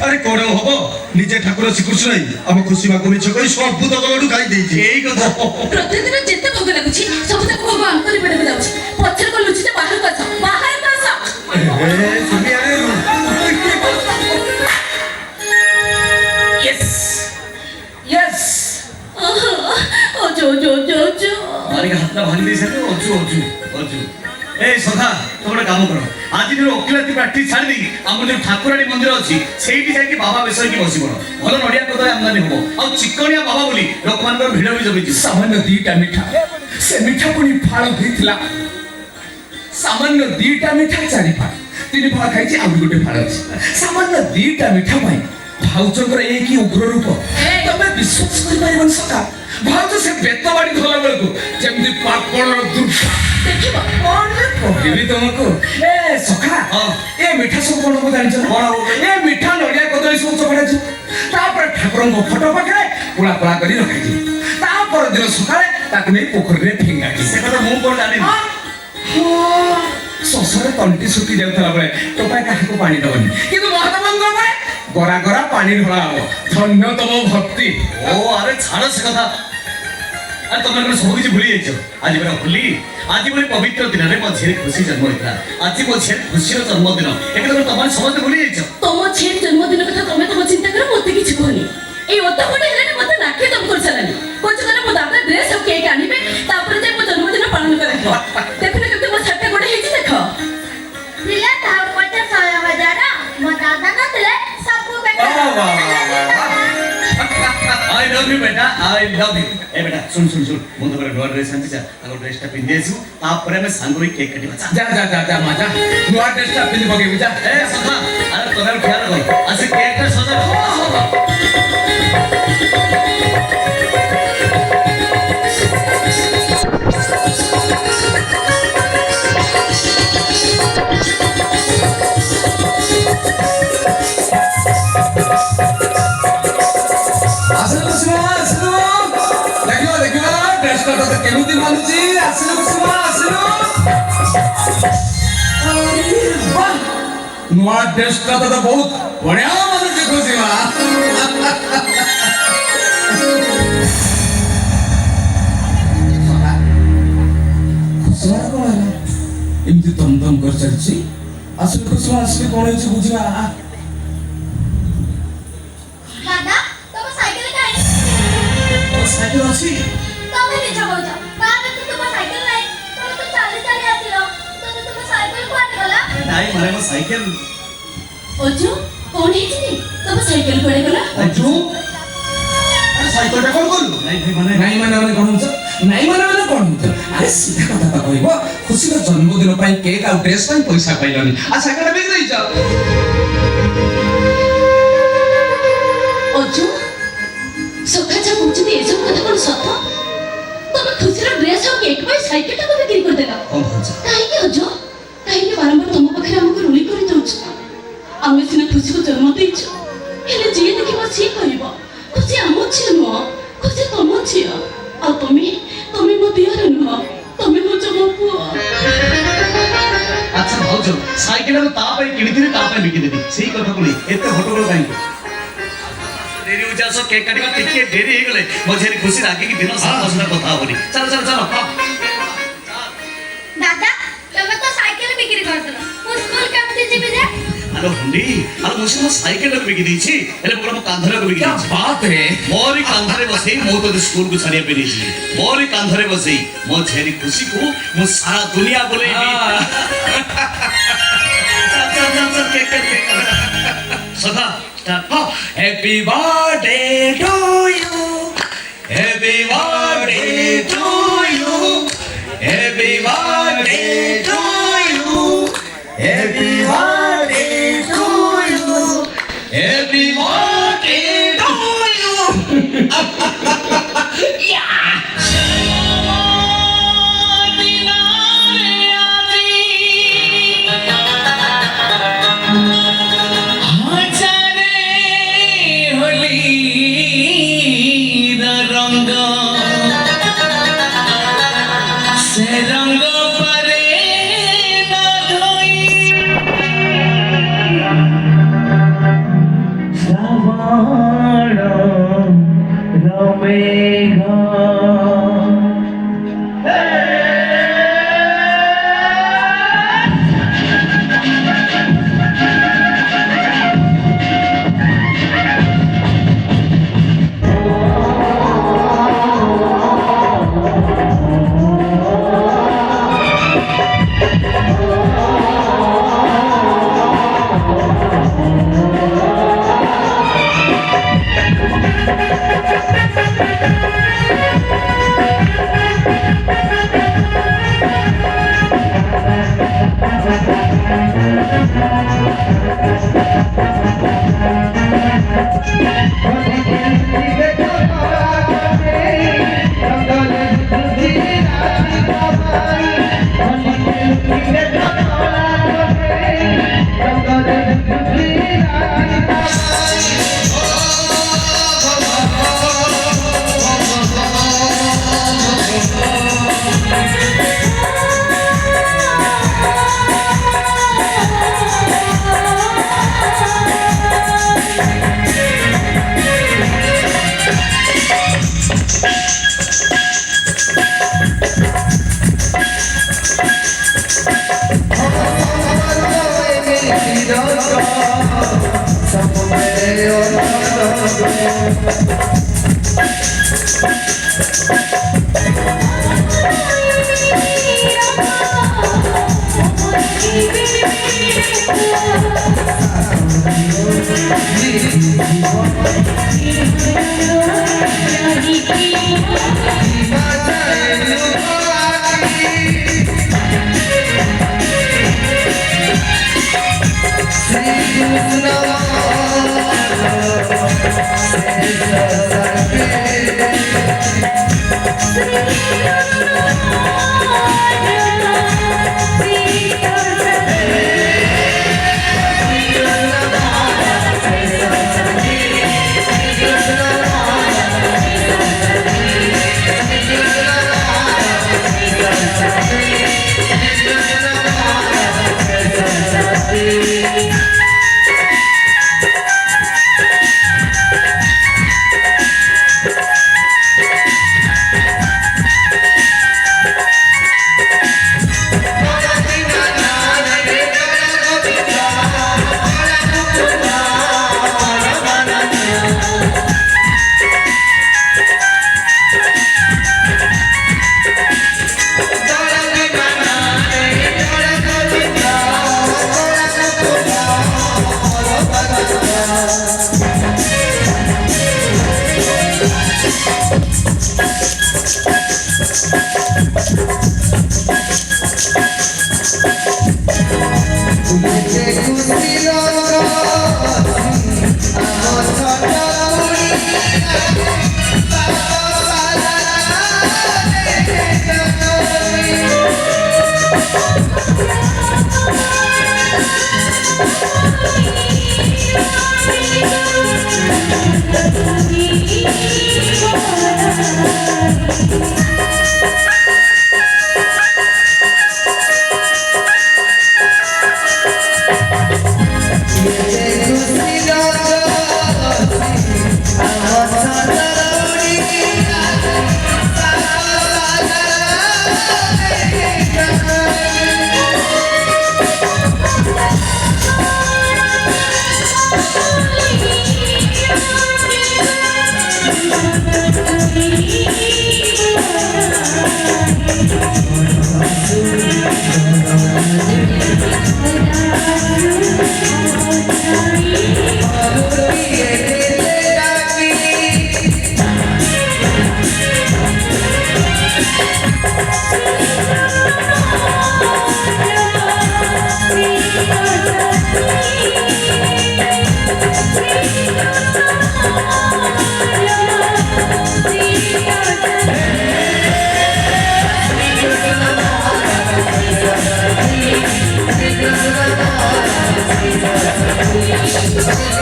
আরে কোড়েও হব নিজে ঠাকুর শ্রীকৃষ্ণ আম খুশি বা মিছ কই সবু দগলু খাই দেইছি এই কথা প্রতিদিন যেতে ভোগ লাগুছি সবু তাকে ভগবান করে পেটে যাଉଛି পছরে কো লুচি বাহার কাছ তুমি আরে यस यस ওজো জো জো জো मारी का हाथ भांगी दे सके ओजू ओजू ओजू ए सखा तोमरे काम करो आज जो ओकिलाती प्रैक्टिस छाड़ी दी हम जो ठाकुराणी मंदिर अछि सेठी जाई कि बाबा बेसर की बसी पड़ो भलो नडिया कदय आमदानी हो आ चिकनिया बाबा बोली लोकमान को भिड़ भी जबी सामान्य दीटा मिठा से मिठा पुनी फाळ होइतला सामान्य दीटा मिठा चारि फाळ तीन फाळ खाइछि आ गुटे फाळ अछि सामान्य दीटा मिठा भाई भाउचकर ए की उग्र रूप तमे विश्वास करि पारिबन सका भाउच से बेतवाडी धोला बेलको जेमति पापड़ दुर्गा देखिबो कोन रे कहबी तुमको ए सखा ए मिठा सब कोन को जानि छ ए मिठा नडिया कदली सब चकड़ा छ तापर ठाकुरन को फोटो पाखरे पुला पुला करी रखाइ छी तापर दिन सकाळे ताकु नै पोखरी रे फिंगा छी से কথা ମୁଁ कोन जानि ससरे तंटी सुकी जाउतला बळे टोपा काहे को पानी दबनी किंतु महादेवंग बळे गरा गरा पानी ढोला हो धन्य तम भक्ति ओ अरे छाड़ से कथा अरे तुम लोग सब कुछ भूली जाइछो आज मेरा होली आज बोले पवित्र दिन रे मो झेर खुशी जन्म होइता आज मो झेर खुशी रो जन्मदिन एके तुम तमाम समस्त भूली जाइछो तम झेर जन्मदिन कथा तमे तम चिंता कर मते किछ कहनी ए ओता कोडे हेले मते नाके तम कर चलानी कोच करे मो दादा ड्रेस और केक आनिबे तापर जे मो जन्मदिन पालन करे देखो ना केते मो छाटे कोडे हेछि देखो पिला ता कोटे 100,000 मो दादा न तले सबको बेटा आई लव यू बेटा आई लव यू ए बेटा सुन सुन सुन मो तो नोआ ड्रेस आंती जा ताको ड्रेस ता पिन देसु तापरे में सांगोई केक कटिबा जा जा जा जा माजा नुआ ड्रेस ता पिन बगे बुझा ए सखा अरे तोरा ख्याल रख आज केक का सजा केनुती मानुची आसलो कुसुमा आसलो अरे वाह नुआ ड्रेस का तो बहुत बढ़िया मानुची कुसुमा कुसुमा को आला इमती तम तम कर चलची आसलो कुसुमा आसलो कोन होची बुझिबा दादा तुम साइकिल काहे ओ साइकिल अछि तमे मिछ कहउछ बाबा तुम साइकिल नाही तुम तो चाली चाली आथिलो तुम साइकिल को आने गला नाही मारे मो साइकिल ओजो कोन हेछि तम साइकिल कोडे गला अजू अरे साइकिल टा कोन करलु नाही भाई नहीं माने कोन हुन्छ नहीं माने कोन हुन्छ अरे सीधा कथा त कहबो खुशी रो जन्मदिन पई केक आ ड्रेस पई पैसा पाइलनी आ साइकिल बिक देई जा ओजो सखा जा पूछती ए सब कथा कोन सत तमे खुशीर ड्रेस और केक पे साइकिल टा को बिक्री कर देला कौन होछ काहे के ओजो काहे के बारंबार तुम पाखरे हमको रुली कर दउछ आमे सिना खुशी को जन्म देछ हेले जे देखिबो से कहबो खुशी आमो छी न खुशी तुम छी आ तुमे मो दियर न तुमे मो जम पुआ अच्छा भाउजो साइकिल रो ता पे किनिदिनी ता पे बिकी देदी सेही कथा कोनी एते हटोगल काई देरी हो जासो केक काटिबा टिके देरी हे गले मझेरी खुशी राखी की दिन सात बसना कथा होनी चल चल चल दादा तुम तो साइकिल बिक्री कर दलो मो स्कूल केमति जिबि जे अरे हुंडी अरे मुझे मो साइकिल रो बिकी दी छी एले पूरा मो कांधरे को बिकी क्या दी बात है मोरी कांधरे बसई मो तो स्कूल को छड़िया पेनी छी मोरी कांधरे बसई मो झेरी खुशी को मो सारा दुनिया बोले चल चल चल केक केक सदा start happy birthday to you happy birthday to you happy birthday to you happy birthday to you happy birthday to you या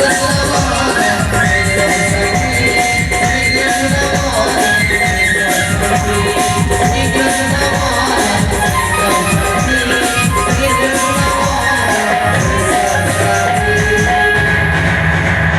Yes.